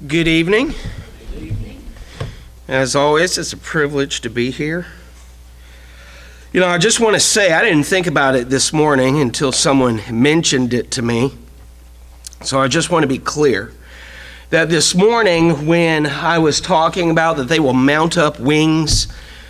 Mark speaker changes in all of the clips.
Speaker 1: Good evening. As always, it's a privilege to be here. You know, I just want to say, I didn't think about it this morning until someone mentioned it to me. So I just want to be clear that this morning when I was talking about that they will mount up wings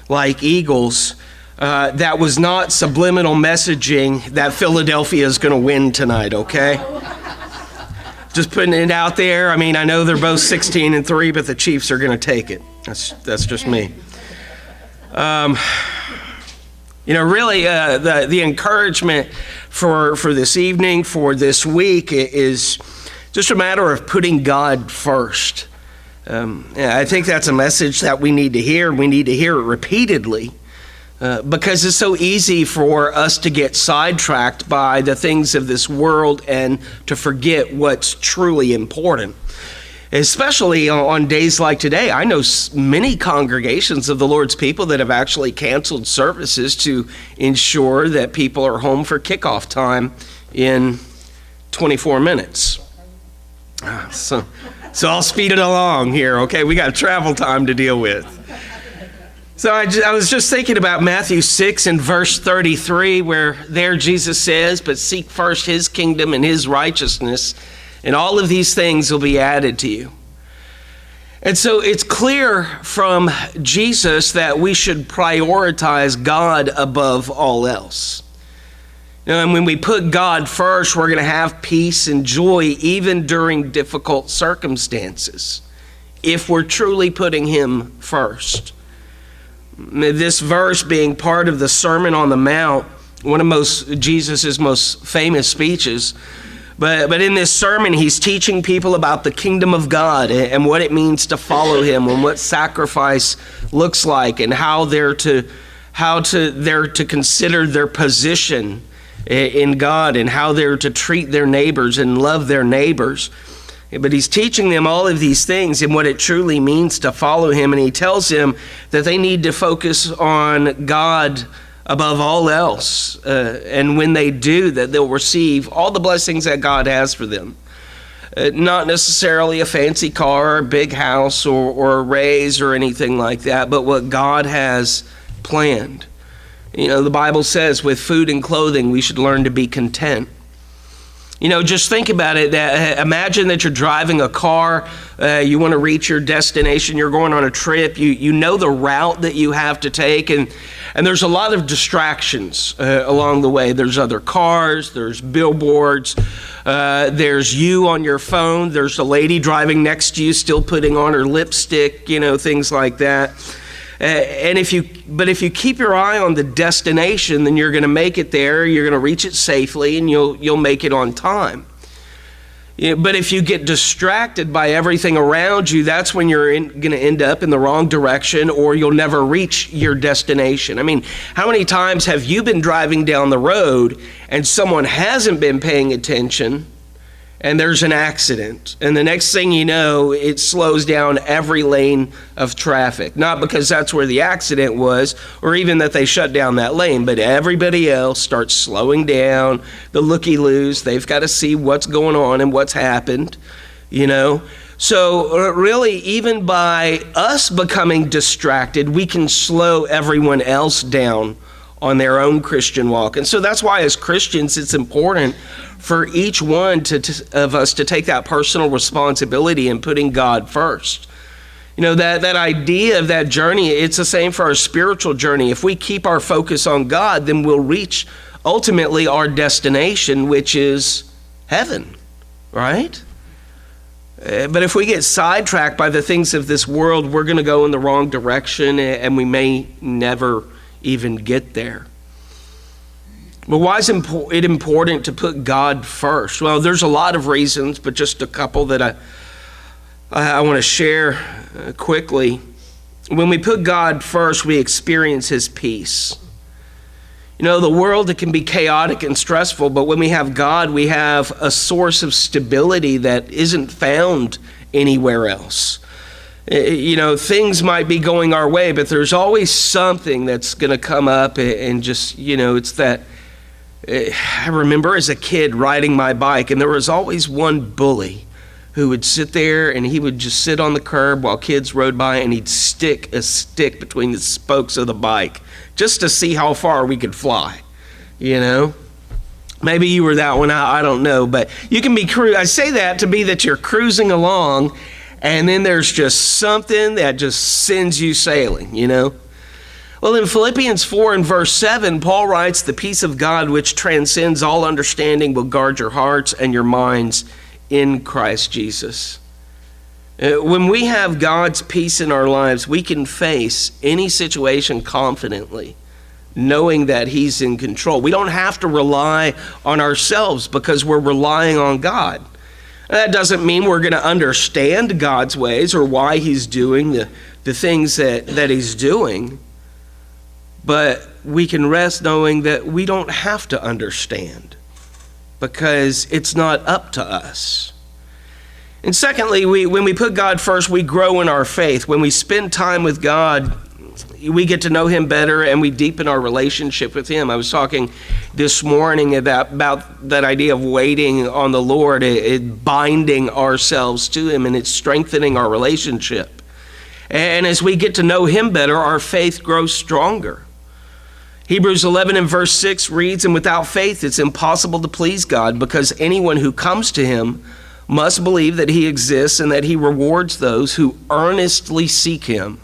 Speaker 1: like eagles, that was not subliminal messaging that Philadelphia is going to win tonight, okay? Just putting it out there. I mean, I know they're both 16-3, but the Chiefs are going to take it. That's just me. Really, the encouragement for this evening, for this week, is just a matter of putting God first. I think that's a message that we need to hear. We need to hear it repeatedly. Because it's so easy for us to get sidetracked by the things of this world and to forget what's truly important. Especially on days like today. I know many congregations of the Lord's people that have actually canceled services to ensure that people are home for kickoff time in 24 minutes. So I'll speed it along here, okay? We got travel time to deal with. So I was just thinking about Matthew 6 and verse 33, where there Jesus says, "But seek first his kingdom and his righteousness, and all of these things will be added to you." And so it's clear from Jesus that we should prioritize God above all else. And when we put God first, we're going to have peace and joy even during difficult circumstances, if we're truly putting him first. This verse being part of the Sermon on the Mount, one of Jesus' most famous speeches. But in this sermon, he's teaching people about the kingdom of God and what it means to follow him and what sacrifice looks like and how they're to consider their position in God and how they're to treat their neighbors and love their neighbors. But he's teaching them all of these things and what it truly means to follow him. And he tells them that they need to focus on God above all else. And when they do, that they'll receive all the blessings that God has for them. Not necessarily a fancy car, a big house, or a raise or anything like that, but what God has planned. You know, the Bible says with food and clothing, we should learn to be content. You know, just think about it. Imagine that you're driving a car. You want to reach your destination. You're going on a trip. You know the route that you have to take. And there's a lot of distractions along the way. There's other cars. There's billboards. There's you on your phone. There's a lady driving next to you still putting on her lipstick, things like that. And if you keep your eye on the destination, then you're going to make it there. You're going to reach it safely, and you'll make it on time. But if you get distracted by everything around you, that's when you're going to end up in the wrong direction, or you'll never reach your destination. I mean, how many times have you been driving down the road and someone hasn't been paying attention, and there's an accident, and the next thing you know, it slows down every lane of traffic. Not because that's where the accident was, or even that they shut down that lane, but everybody else starts slowing down. The looky-loos, they've got to see what's going on and what's happened, So really, even by us becoming distracted, we can slow everyone else down on their own Christian walk. And so that's why as Christians, it's important for each one of us to take that personal responsibility in putting God first. That idea of that journey, it's the same for our spiritual journey. If we keep our focus on God, then we'll reach ultimately our destination, which is heaven, right? But if we get sidetracked by the things of this world, we're going to go in the wrong direction, and we may never even get there. But why is it important to put God first? Well, there's a lot of reasons, but just a couple that I want to share quickly. When we put God first, we experience his peace. The world, it can be chaotic and stressful, but when we have God, we have a source of stability that isn't found anywhere else. Things might be going our way, but there's always something that's going to come up and just, it's that. I remember as a kid riding my bike, and there was always one bully who would sit there and he would just sit on the curb while kids rode by, and he'd stick a stick between the spokes of the bike just to see how far we could fly, you know? Maybe you were that one, I don't know, but you can be I say that to be that you're cruising along, and then there's just something that just sends you sailing, you know? Well, in Philippians 4 and verse 7, Paul writes, "The peace of God which transcends all understanding will guard your hearts and your minds in Christ Jesus." When we have God's peace in our lives, we can face any situation confidently, knowing that he's in control. We don't have to rely on ourselves because we're relying on God. That doesn't mean we're going to understand God's ways or why he's doing the things that he's doing, but we can rest knowing that we don't have to understand because it's not up to us. And secondly, when we put God first, we grow in our faith. When we spend time with God, we get to know him better and we deepen our relationship with him. I was talking this morning about that idea of waiting on the Lord, it binding ourselves to him, and it's strengthening our relationship. And as we get to know him better, our faith grows stronger. Hebrews 11 and verse 6 reads, "And without faith it's impossible to please God, because anyone who comes to him must believe that he exists and that he rewards those who earnestly seek him."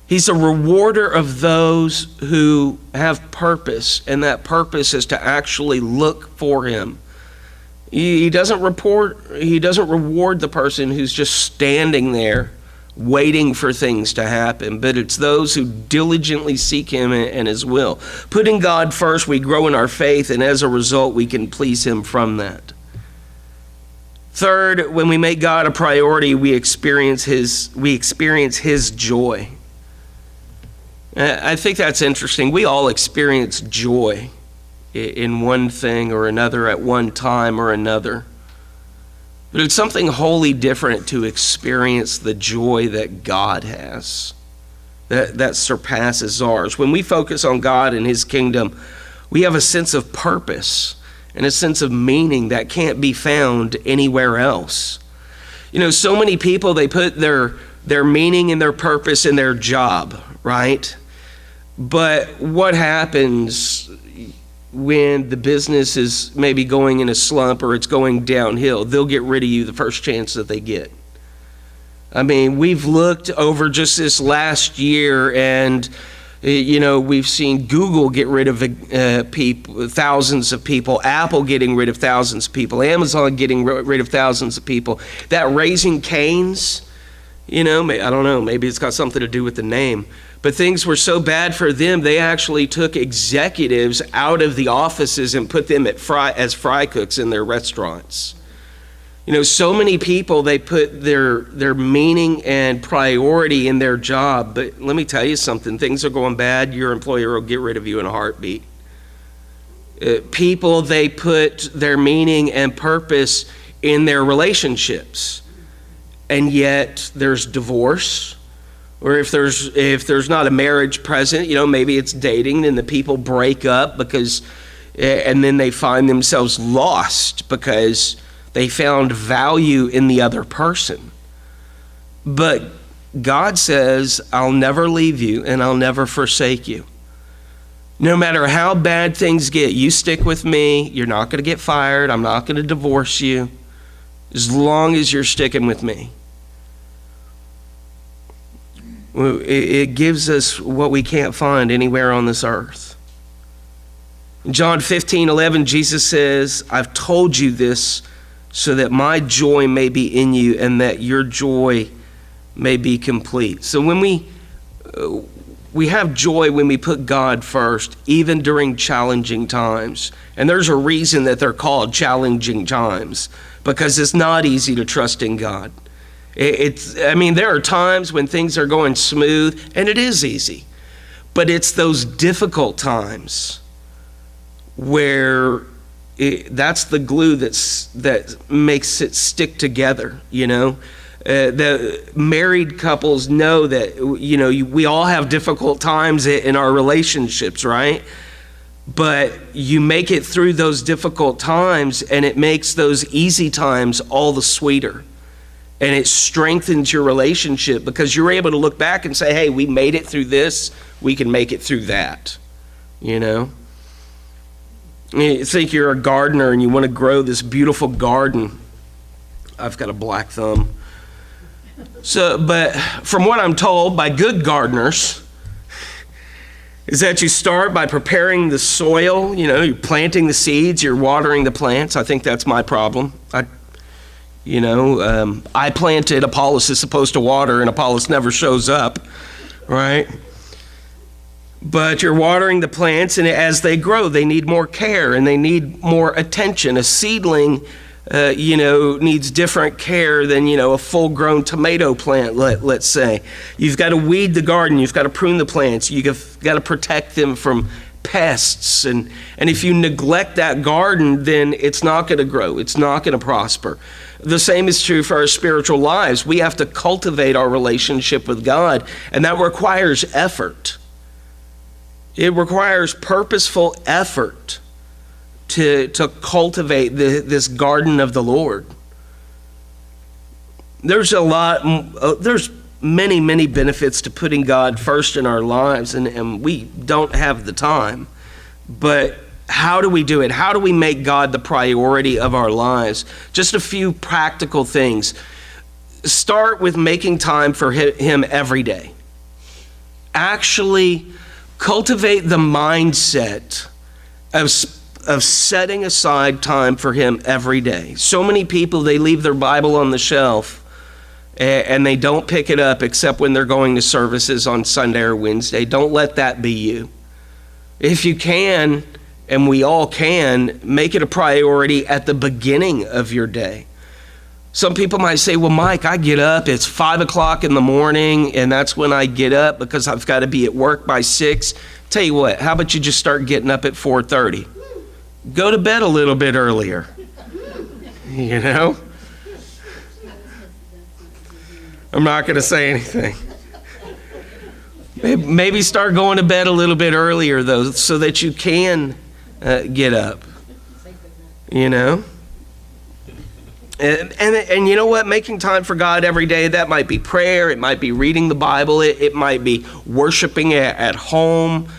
Speaker 1: He's a rewarder of those who have purpose, and that purpose is to actually look for him. He doesn't reward the person who's just standing there waiting for things to happen, but it's those who diligently seek him and his will. Putting God first, we grow in our faith, and as a result, we can please him from that. Third, when we make God a priority, we experience his joy. I think that's interesting. We all experience joy in one thing or another at one time or another. But it's something wholly different to experience the joy that God has, that surpasses ours. When we focus on God and his kingdom, we have a sense of purpose and a sense of meaning that can't be found anywhere else. You know, so many people, they put their meaning and their purpose in their job, right? But what happens when the business is maybe going in a slump or it's going downhill? They'll get rid of you the first chance that they get. I mean, we've looked over just this last year, and you know, we've seen Google get rid of thousands of people, Apple getting rid of thousands of people, Amazon getting rid of thousands of people. That Raising Cane's, you know, I don't know, maybe it's got something to do with the name. But things were so bad for them, they actually took executives out of the offices and put them as fry cooks in their restaurants. You know, so many people, they put their meaning and priority in their job. But let me tell you something, things are going bad, your employer will get rid of you in a heartbeat. People, they put their meaning and purpose in their relationships. And yet there's divorce. Or if there's not a marriage present, you know, maybe it's dating, and the people break up and then they find themselves lost because they found value in the other person. But God says, I'll never leave you and I'll never forsake you. No matter how bad things get, you stick with me. You're not going to get fired. I'm not going to divorce you as long as you're sticking with me. It gives us what we can't find anywhere on this earth. In John 15:11, Jesus says, I've told you this so that my joy may be in you and that your joy may be complete. So when we have joy when we put God first, even during challenging times. And there's a reason that they're called challenging times, because it's not easy to trust in God. There are times when things are going smooth, and it is easy. But it's those difficult times where that's the glue that makes it stick together, you know. The married couples know that, you know, we all have difficult times in our relationships, right? but you make it through those difficult times, and it makes those easy times all the sweeter. And it strengthens your relationship because you're able to look back and say, hey, we made it through this, we can make it through that, you know? You think you're a gardener and you want to grow this beautiful garden. I've got a black thumb. But from what I'm told by good gardeners, is that you start by preparing the soil. You know, you're planting the seeds, you're watering the plants. I think that's my problem. I planted, Apollos is supposed to water, and Apollos never shows up, right? But you're watering the plants, and as they grow, they need more care and they need more attention. A seedling, needs different care than, a full-grown tomato plant, let's say. You've got to weed the garden. You've got to prune the plants. You've got to protect them from pests. And if you neglect that garden, then it's not going to grow. It's not going to prosper. The same is true for our spiritual lives. We have to cultivate our relationship with God, and that requires effort. It requires purposeful effort to cultivate this garden of the Lord. There's many benefits to putting God first in our lives, and we don't have the time. But how do we do it? How do we make God the priority of our lives? Just a few practical things. Start with making time for Him every day. Actually cultivate the mindset of setting aside time for Him every day. So many people, they leave their Bible on the shelf and they don't pick it up except when they're going to services on Sunday or Wednesday. Don't let that be you. If you can, and we all can, make it a priority at the beginning of your day. Some people might say, well, Mike, I get up, it's 5 o'clock in the morning, and that's when I get up because I've got to be at work by 6. Tell you what, how about you just start getting up at 4:30? Go to bed a little bit earlier, I'm not going to say anything. Maybe start going to bed a little bit earlier, though, so that you can get up, And you know what? Making time for God every day, that might be prayer, it might be reading the Bible, it might be worshiping at home.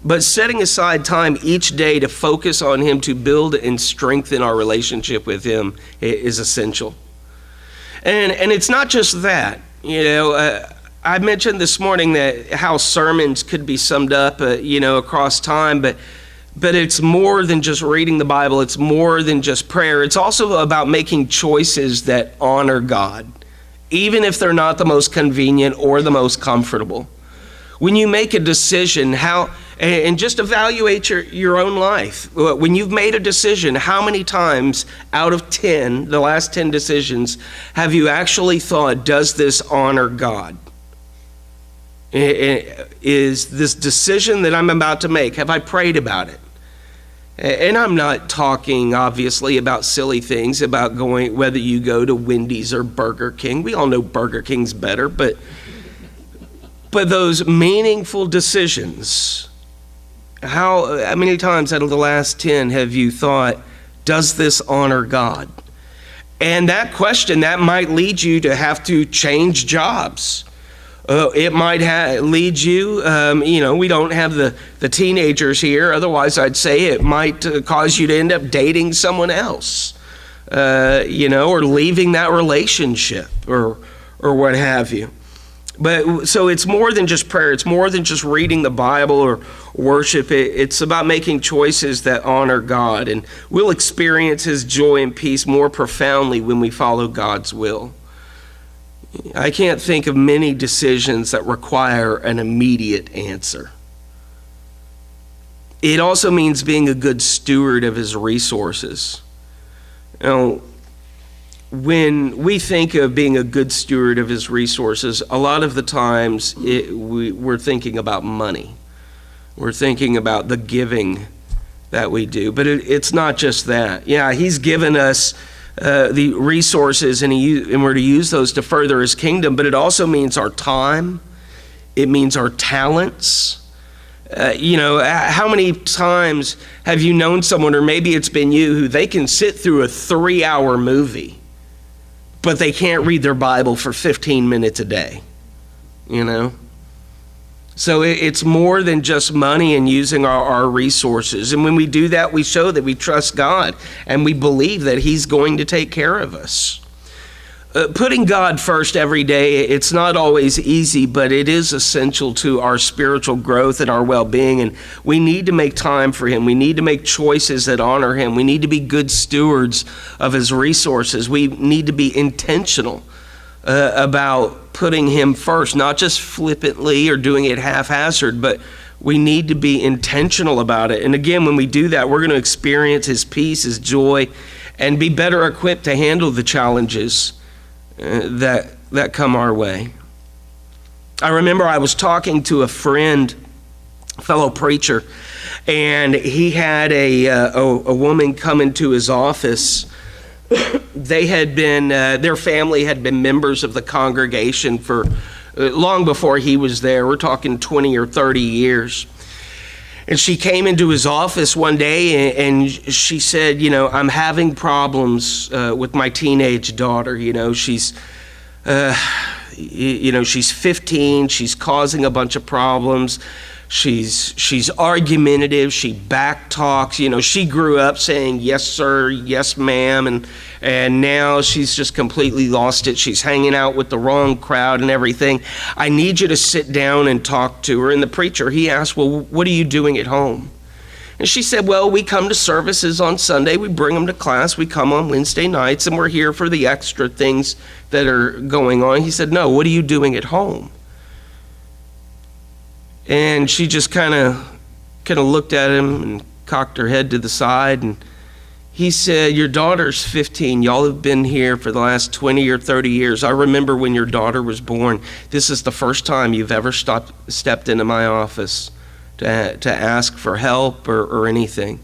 Speaker 1: But setting aside time each day to focus on Him, to build and strengthen our relationship with Him is essential. And it's not just that. I mentioned this morning that how sermons could be summed up, across time, but it's more than just reading the Bible. It's more than just prayer. It's also about making choices that honor God, even if they're not the most convenient or the most comfortable. When you make a decision, and just evaluate your own life. When you've made a decision, how many times out of 10, the last 10 decisions, have you actually thought, does this honor God? Is this decision that I'm about to make, have I prayed about it? And I'm not talking, obviously, about silly things, about whether you go to Wendy's or Burger King. We all know Burger King's better, but those meaningful decisions, how many times out of the last 10 have you thought, does this honor God? And that question, that might lead you to have to change jobs. It might lead you, we don't have the teenagers here. Otherwise, I'd say it might cause you to end up dating someone else, or leaving that relationship or what have you. But so it's more than just prayer. It's more than just reading the Bible or worship. It's about making choices that honor God. And we'll experience His joy and peace more profoundly when we follow God's will. I can't think of many decisions that require an immediate answer. It also means being a good steward of His resources. When we think of being a good steward of His resources, a lot of the times we're thinking about money. We're thinking about the giving that we do. But it's not just that. Yeah, He's given us the resources, and we're to use those to further His kingdom, but it also means our time. It means our talents. How many times have you known someone, or maybe it's been you, who they can sit through a 3-hour movie, but they can't read their Bible for 15 minutes a day, So it's more than just money and using our resources. And when we do that, we show that we trust God and we believe that He's going to take care of us. Putting God first every day, it's not always easy, but it is essential to our spiritual growth and our well-being. And we need to make time for Him. We need to make choices that honor Him. We need to be good stewards of His resources. We need to be intentional about putting Him first, not just flippantly or doing it haphazard, but we need to be intentional about it. And again, when we do that, we're going to experience His peace, His joy, and be better equipped to handle the challenges that come our way. I remember I was talking to a friend, fellow preacher, and he had a woman come into his office. They had been, their family had been members of the congregation for long before he was there. We're talking 20 or 30 years. And she came into his office one day and she said, I'm having problems with my teenage daughter. She's 15. She's causing a bunch of problems. She's argumentative. She back talks. She grew up saying yes sir, yes ma'am, and now she's just completely lost it. She's hanging out with the wrong crowd and everything. I need you to sit down and talk to her. And the preacher, he asked, well, what are you doing at home? And she said, well, we come to services on Sunday. We bring them to class. We come on Wednesday nights, and we're here for the extra things that are going on. He said, no, what are you doing at home? And she just kind of looked at him and cocked her head to the side. And he said, your daughter's 15. Y'all have been here for the last 20 or 30 years. I remember when your daughter was born. This is the first time you've ever stepped into my office to ask for help or anything.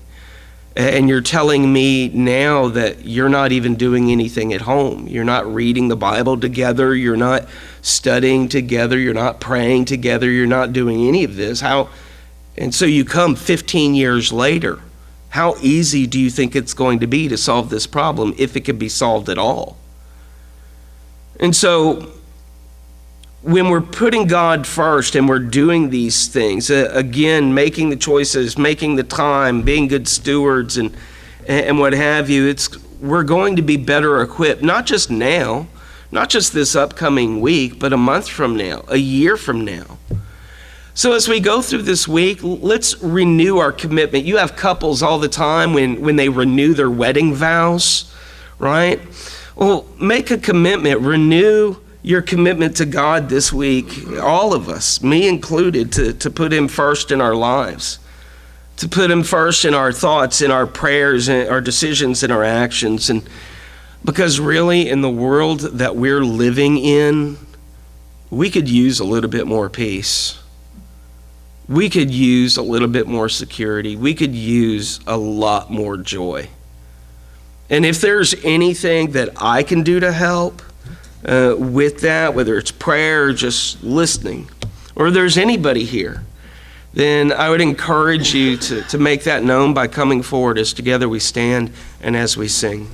Speaker 1: And you're telling me now that you're not even doing anything at home. You're not reading the Bible together. You're not studying together. You're not praying together. You're not doing any of this. And so you come 15 years later. How easy do you think it's going to be to solve this problem, if it can be solved at all? And so when we're putting God first and we're doing these things, again, making the choices, making the time, being good stewards and what have you, we're going to be better equipped, not just now, not just this upcoming week, but a month from now, a year from now. So as we go through this week, let's renew our commitment. You have couples all the time when they renew their wedding vows, right? Well, make a commitment, renew your commitment to God this week, all of us, me included, to put Him first in our lives, to put Him first in our thoughts, in our prayers, in our decisions, and our actions. And because really, in the world that we're living in, we could use a little bit more peace. We could use a little bit more security. We could use a lot more joy. And if there's anything that I can do to help with that, whether it's prayer or just listening, or there's anybody here, then I would encourage you to make that known by coming forward as together we stand and as we sing.